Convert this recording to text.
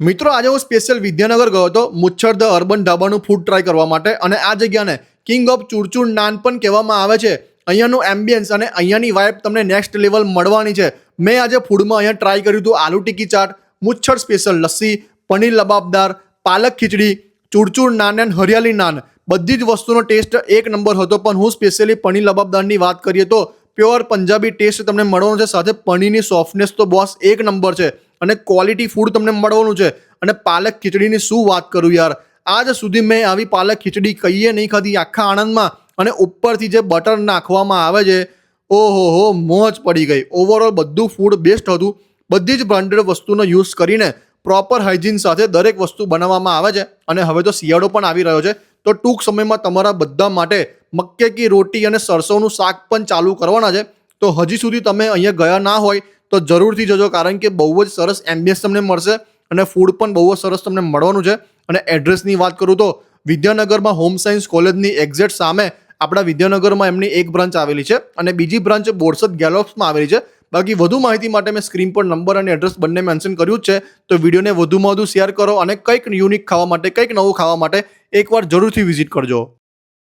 મિત્રો આજે હું સ્પેશિયલ વિદ્યાનગર ગયો હતો મુચ્છર ધ અર્બન ઢાબાનું ફૂડ ટ્રાય કરવા માટે અને આ જગ્યાને કિંગ ઓફ ચૂરચૂર નાન પણ કહેવામાં આવે છે. અહીંયાનું એમ્બિયન્સ અને અહીંયાની વાઇબ તમને નેક્સ્ટ લેવલ મળવાની છે. મેં આજે ફૂડમાં અહીંયા ટ્રાય કર્યું હતું આલુ ટિક્કી ચાટ, મુચ્છર સ્પેશિયલ લસ્સી, પનીર લબાબદાર, પાલક ખીચડી, ચૂરચૂર નાન અને હરિયાળી નાન. બધી જ વસ્તુનો ટેસ્ટ એક નંબર હતો. પણ હું સ્પેશિયલી પનીર લબાબદારની વાત કરીએ તો પ્યોર પંજાબી ટેસ્ટ તમને મળવાનો છે. સાથે પનીરની સોફ્ટનેસ તો બોસ એક નંબર છે અને ક્વોલિટી ફૂડ તમને મળવાનું છે. અને પાલક ખીચડીની શું વાત કરું યાર, આજ સુધી મેં આવી પાલક ખીચડી કહીએ નહીં ખાધી આખા આણંદમાં. અને ઉપરથી જે બટર નાખવામાં આવે છે, ઓહો મોજ પડી ગઈ. ઓવરઓલ બધું ફૂડ બેસ્ટ હતું. બધી જ બ્રાન્ડેડ વસ્તુનો યુઝ કરીને પ્રોપર હાઇજીન સાથે દરેક વસ્તુ બનાવવામાં આવે છે. અને હવે તો શિયાળો પણ આવી રહ્યો છે, તો ટૂંક સમયમાં તમારા બધા માટે મક્કે કી રોટી અને સરસોનું શાક પણ ચાલુ કરવાના છે. તો હજી સુધી તમે અહીંયા ગયા ના હોય તો જરૂરથી જજો, કારણ કે બહુ જ સરસ એમ્બિયન્સ તમને મળશે અને ફૂડ પણ બહુ જ સરસ તમને મળવાનું છે. અને એડ્રેસની વાત કરું તો વિદ્યાનગરમાં હોમ સાયન્સ કોલેજની એક્ઝેક્ટ સામે આપણા વિદ્યાનગરમાં એમની એક બ્રાન્ચ આવેલી છે અને બીજી બ્રાન્ચ બોરસદ ગેલોપ્સમાં આવેલી છે. બાકી વધુ માહિતી માટે મેં સ્ક્રીન પર નંબર અને એડ્રેસ બંને મેન્શન કર્યું જ છે. તો વિડીયોને વધુમાં વધુ શેર કરો અને કંઈક યુનિક ખાવા માટે, કંઈક નવું ખાવા માટે એકવાર જરૂરથી વિઝિટ કરજો.